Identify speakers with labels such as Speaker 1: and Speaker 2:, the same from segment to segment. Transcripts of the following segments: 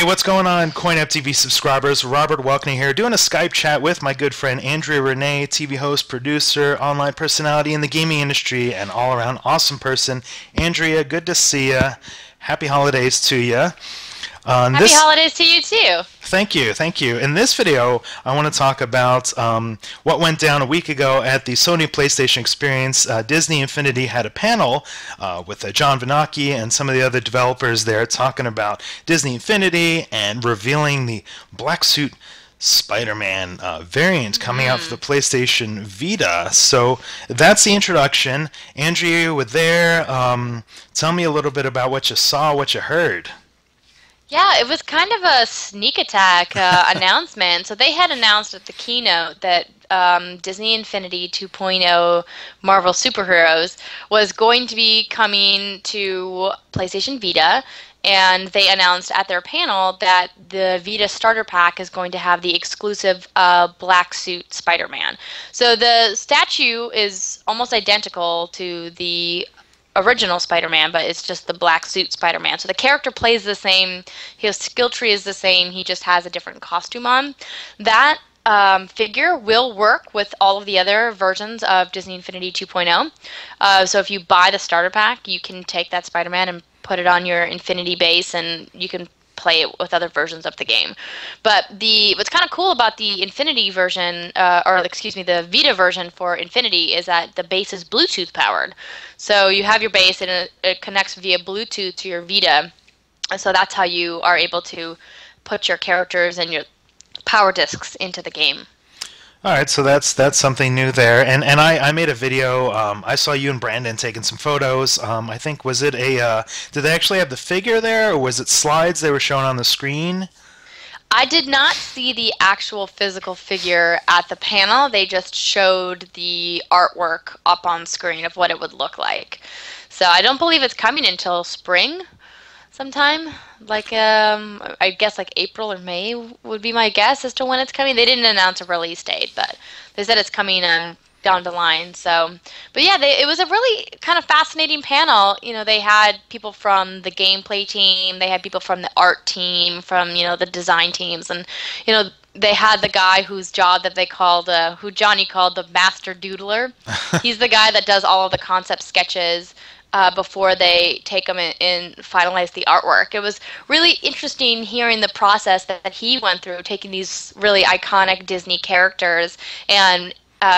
Speaker 1: Hey, what's going on, CoinOpTV subscribers? Robert Welkner here, doing a Skype chat with my good friend Andrea Rene, TV host, producer, online personality in the gaming industry, and all-around awesome person. Andrea, good to see you. Happy holidays to you.
Speaker 2: Happy holidays to you too.
Speaker 1: Thank you, thank you. In this video, I want to talk about what went down a week ago at the Sony PlayStation Experience. Disney Infinity had a panel with John Vinacci and some of the other developers there talking about Disney Infinity and revealing the black suit Spider-Man variant coming out for the PlayStation Vita. So that's the introduction. Andrea, you were there. Tell me a little bit about what you saw, what you heard.
Speaker 2: Yeah, it was kind of a sneak attack announcement. So they had announced at the keynote that Disney Infinity 2.0 Marvel Superheroes was going to be coming to PlayStation Vita. And they announced at their panel that the Vita starter pack is going to have the exclusive black suit Spider-Man. So the statue is almost identical to the original Spider-Man, but it's just the black suit Spider-Man. So the character plays the same, his skill tree is the same, he just has a different costume on. That figure will work with all of the other versions of Disney Infinity 2.0. So if you buy the starter pack, you can take that Spider-Man and put it on your Infinity base, and you can play it with other versions of the game. But what's kind of cool about the Infinity version, the Vita version for Infinity, is that the base is Bluetooth powered. So you have your base and it connects via Bluetooth to your Vita. And so that's how you are able to put your characters and your power discs into the game.
Speaker 1: All right, so that's something new there, and I made a video. I saw you and Brandon taking some photos. I think was it did they actually have the figure there, or was it slides they were showing on the screen?
Speaker 2: I did not see the actual physical figure at the panel. They just showed the artwork up on screen of what it would look like. So I don't believe it's coming until spring. Sometime, like I guess like April or May would be my guess as to when it's coming. They didn't announce a release date, but they said it's coming down the line. So, but yeah, it was a really kind of fascinating panel. You know, they had people from the gameplay team, they had people from the art team, from the design teams, and they had the guy whose job that they called, who Johnny called the master doodler. He's the guy that does all of the concept sketches before they take them and finalize the artwork. It was really interesting hearing the process that he went through, taking these really iconic Disney characters and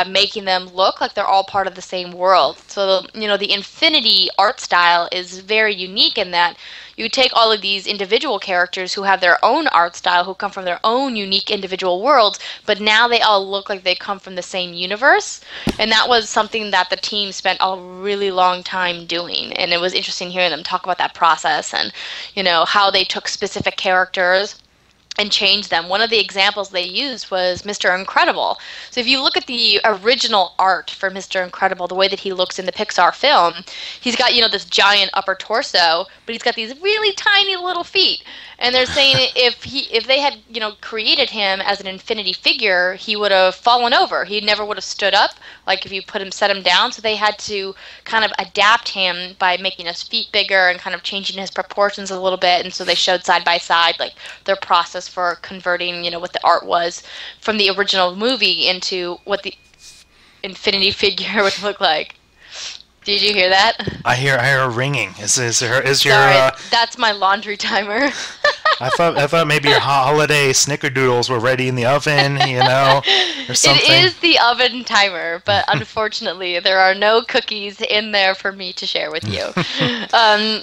Speaker 2: making them look like they're all part of the same world. So, the Infinity art style is very unique in that you take all of these individual characters who have their own art style, who come from their own unique individual worlds, but now they all look like they come from the same universe. And that was something that the team spent a really long time doing. And it was interesting hearing them talk about that process and, how they took specific characters and change them. One of the examples they used was Mr. Incredible. So if you look at the original art for Mr. Incredible, the way that he looks in the Pixar film, he's got, this giant upper torso, but he's got these really tiny little feet. And they're saying if they had, created him as an Infinity figure, he would have fallen over. He never would have stood up, like if you set him down. So they had to kind of adapt him by making his feet bigger and kind of changing his proportions a little bit. And so they showed side by side, like, their process for converting, what the art was from the original movie into what the Infinity figure would look like. Did you hear that?
Speaker 1: I hear a ringing. Sorry,
Speaker 2: that's my laundry timer.
Speaker 1: I thought maybe your holiday snickerdoodles were ready in the oven, or something.
Speaker 2: It is the oven timer, but unfortunately there are no cookies in there for me to share with you. Yeah,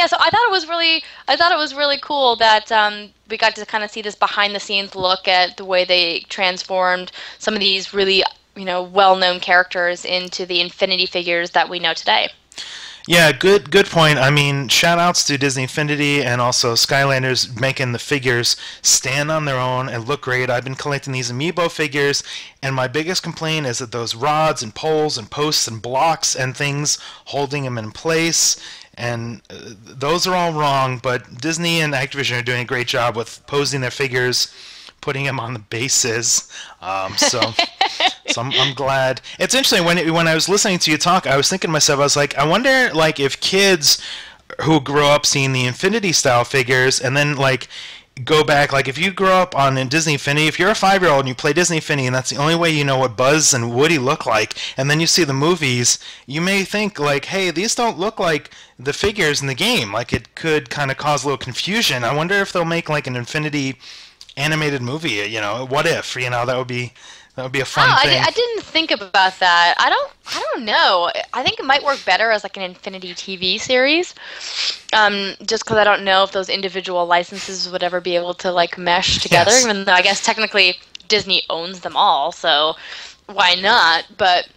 Speaker 2: so I thought it was really cool that we got to kind of see this behind the scenes look at the way they transformed some of these really well-known characters into the Infinity figures that we know today.
Speaker 1: Yeah, good point. I mean, shout-outs to Disney Infinity and also Skylanders making the figures stand on their own and look great. I've been collecting these amiibo figures, and my biggest complaint is that those rods and poles and posts and blocks and things holding them in place, and those are all wrong, but Disney and Activision are doing a great job with posing their figures, putting them on the bases. So I'm glad. It's interesting when I was listening to you talk, I was thinking to myself, I was like, I wonder if kids who grew up seeing the Infinity style figures, and then like go back, like if you grew up on Disney Infinity, if you're a 5-year-old and you play Disney Infinity and that's the only way you know what Buzz and Woody look like, and then you see the movies, you may think like, hey, these don't look like the figures in the game. Like it could kind of cause a little confusion. I wonder if they'll make like an Infinity animated movie. What if? That would be a fun thing.
Speaker 2: I didn't think about that. I don't know. I think it might work better as like an Infinity TV series. Just because I don't know if those individual licenses would ever be able to like mesh together.
Speaker 1: Yes.
Speaker 2: Even though I guess technically Disney owns them all, so why not? But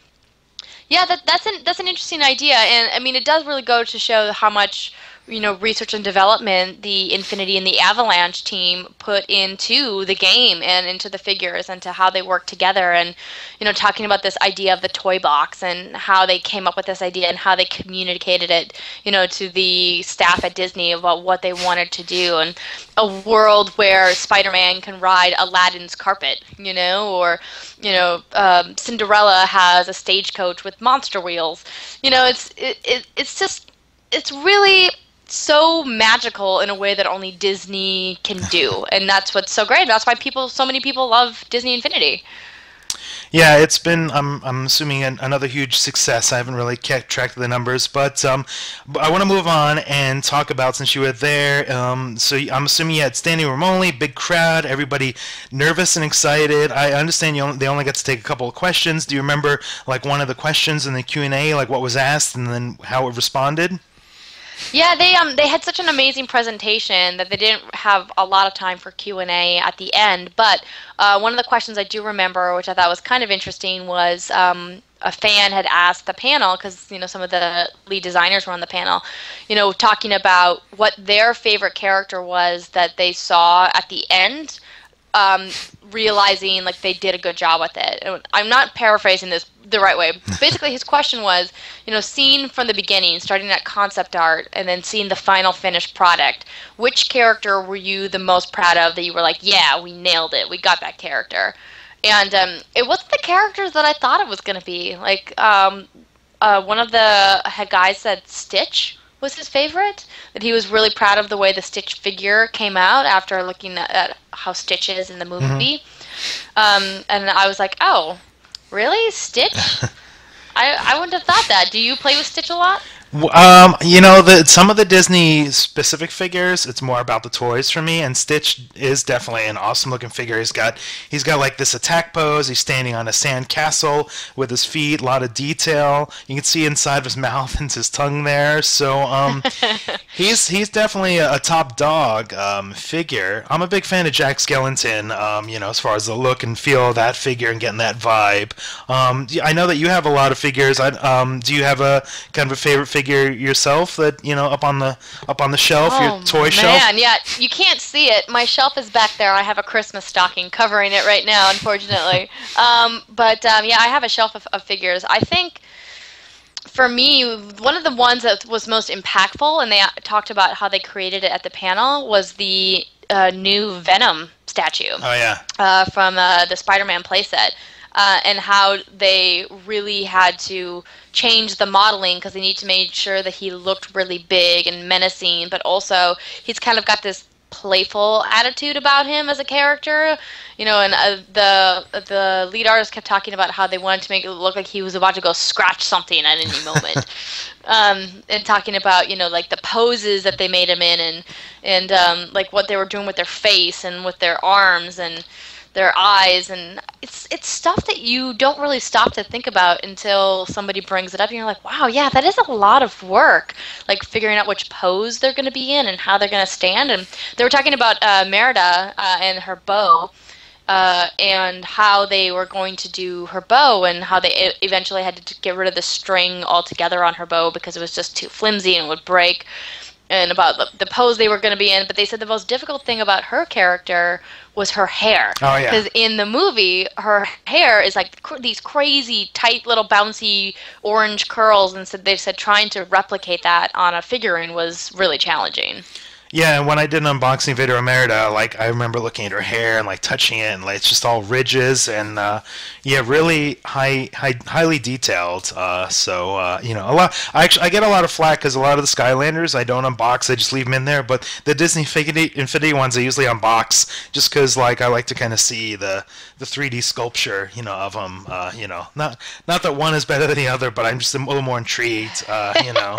Speaker 2: yeah, that's an interesting idea, and I mean it does really go to show how much research and development the Infinity and the Avalanche team put into the game and into the figures and to how they work together, and talking about this idea of the toy box and how they came up with this idea and how they communicated it to the staff at Disney about what they wanted to do, and a world where Spider-Man can ride Aladdin's carpet, or Cinderella has a stagecoach with monster wheels. It's really so magical in a way that only Disney can do, and that's what's so great. That's why so many people love Disney Infinity.
Speaker 1: Yeah, it's been, I'm assuming, another huge success. I haven't really kept track of the numbers, but I want to move on and talk about, since you were there, so I'm assuming you had standing room only, big crowd, everybody nervous and excited. I understand they only got to take a couple of questions. Do you remember, like, one of the questions in the Q&A, like what was asked and then how it responded?
Speaker 2: Yeah, they had such an amazing presentation that they didn't have a lot of time for Q&A at the end. But one of the questions I do remember, which I thought was kind of interesting, was a fan had asked the panel, because some of the lead designers were on the panel, talking about what their favorite character was that they saw at the end, realizing like they did a good job with it. And I'm not paraphrasing this the right way. Basically, his question was, seeing from the beginning, starting at concept art, and then seeing the final finished product, which character were you the most proud of that you were like, yeah, we nailed it, we got that character? And it wasn't the characters that I thought it was going to be. Like, one of the guys said Stitch was his favorite, that he was really proud of the way the Stitch figure came out after looking at how Stitch is in the movie. And I was like, oh, really? Stitch? I wouldn't have thought that. Do you play with Stitch a lot?
Speaker 1: Some of the Disney specific figures, it's more about the toys for me, and Stitch is definitely an awesome looking figure. He's got like this attack pose. He's standing on a sand castle with his feet, a lot of detail. You can see inside of his mouth and his tongue there. So he's definitely a top dog figure. I'm a big fan of Jack Skellington. As far as the look and feel of that figure and getting that vibe. I know that you have a lot of figures. Do you have a kind of a favorite figure yourself that up on the shelf, your toy shelf?
Speaker 2: Man, yeah, you can't see it. My shelf is back there. I have a Christmas stocking covering it right now, unfortunately. Yeah, I have a shelf of figures. I think for me, one of the ones that was most impactful, and they talked about how they created it at the panel, was the new Venom statue.
Speaker 1: Oh yeah.
Speaker 2: From the Spider-Man playset. And how they really had to change the modeling because they need to make sure that he looked really big and menacing, but also he's kind of got this playful attitude about him as a character, and the lead artist kept talking about how they wanted to make it look like he was about to go scratch something at any moment, and talking about like the poses that they made him in, and like what they were doing with their face and with their arms and their eyes, and it's stuff that you don't really stop to think about until somebody brings it up, and you're like, wow, yeah, that is a lot of work, like figuring out which pose they're going to be in and how they're going to stand. And they were talking about Merida and her bow, and how they were going to do her bow, and how they eventually had to get rid of the string altogether on her bow because it was just too flimsy and would break, and about the pose they were going to be in. But they said the most difficult thing about her character was her hair.
Speaker 1: Oh, yeah.
Speaker 2: Because in the movie, her hair is like these crazy, tight, little bouncy orange curls, and so they said trying to replicate that on a figurine was really challenging.
Speaker 1: Yeah, and when I did an unboxing video of Merida, like I remember looking at her hair and like touching it, and like it's just all ridges and yeah, really highly detailed. You know, a lot. I get a lot of flack because a lot of the Skylanders I don't unbox; I just leave them in there. But the Disney Infinity ones I usually unbox just because like I like to kind of see the 3D sculpture, you know, of them. You know, not that one is better than the other, but I'm just a little more intrigued. You know.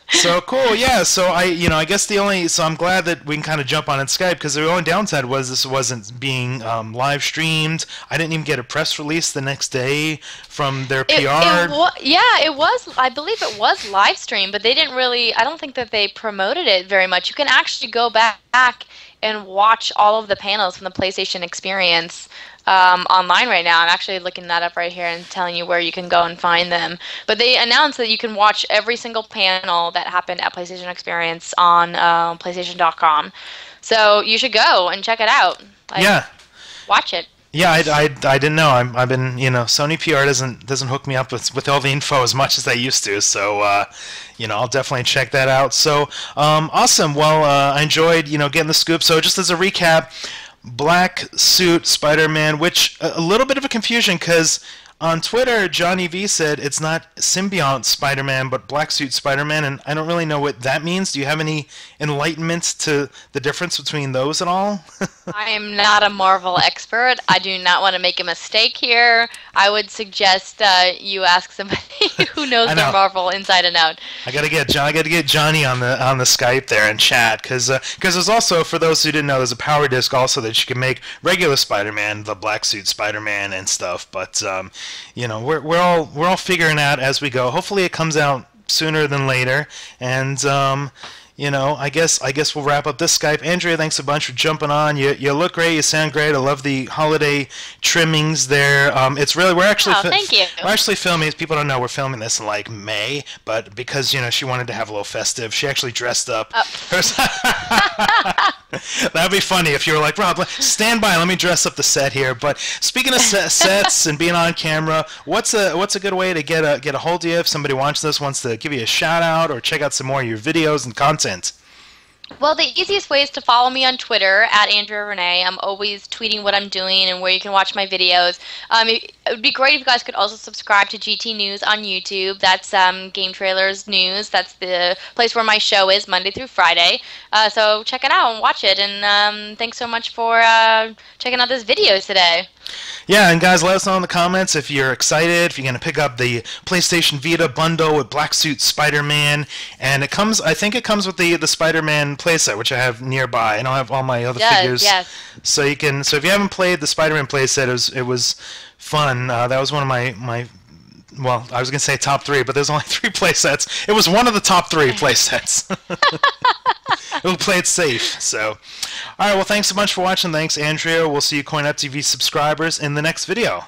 Speaker 1: So cool, yeah. So I guess so I'm glad that we can kind of jump on in Skype because the only downside was this wasn't being live streamed. I didn't even get a press release the next day from their PR.
Speaker 2: It was. I believe it was live streamed, but they didn't really. I don't think that they promoted it very much. You can actually go back and watch all of the panels from the PlayStation Experience online right now. I'm actually looking that up right here and telling you where you can go and find them. But they announced that you can watch every single panel that happened at PlayStation Experience on PlayStation.com. So you should go and check it out.
Speaker 1: Yeah.
Speaker 2: Watch it.
Speaker 1: Yeah, I didn't know. I've been, you know, Sony PR doesn't hook me up with all the info as much as they used to. So, you know, I'll definitely check that out. So, awesome. Well, I enjoyed, you know, getting the scoop. So, just as a recap, Black Suit Spider-Man, which a little bit of a confusion because on Twitter, Johnny V said it's not Symbiont Spider-Man, but Black Suit Spider-Man, and I don't really know what that means. Do you have any enlightenment to the difference between those at all?
Speaker 2: I am not a Marvel expert. I do not want to make a mistake here. I would suggest you ask somebody who knows their Marvel inside and out.
Speaker 1: I gotta get Johnny on the Skype there and chat because there's also, for those who didn't know, there's a power disc also that you can make regular Spider-Man, the Black Suit Spider-Man and stuff, but you know, we're all figuring out as we go. Hopefully, it comes out sooner than later. And you know, I guess we'll wrap up this Skype. Andrea, thanks a bunch for jumping on. You look great. You sound great. I love the holiday trimmings there. It's really
Speaker 2: thank you.
Speaker 1: We're actually filming. People don't know we're filming this in like May, but because you know she wanted to have a little festive, she actually dressed up. That'd be funny if you were like, Rob, stand by, let me dress up the set here. But speaking of sets and being on camera, what's a good way to get a hold of you if somebody wants to give you a shout out or check out some more of your videos and content?
Speaker 2: Well, the easiest way is to follow me on Twitter at Andrea Rene. I'm always tweeting what I'm doing and where you can watch my videos. It would be great if you guys could also subscribe to GT News on YouTube. That's Game Trailers News. That's the place where my show is Monday through Friday. So check it out and watch it. And thanks so much for checking out this video today.
Speaker 1: Yeah, and guys, let us know in the comments if you're excited, if you're going to pick up the PlayStation Vita bundle with Black Suit Spider-Man. And I think it comes with the Spider-Man playset, which I have nearby. And I'll have all my other figures. Yes. So if you haven't played the Spider-Man playset, it was fun. That was one of my well, I was going to say top 3, but there's only 3 playsets. It was one of the top 3 playsets. We'll play it safe. So, all right. Well, thanks so much for watching. Thanks, Andrea. We'll see you CoinOpTV subscribers in the next video.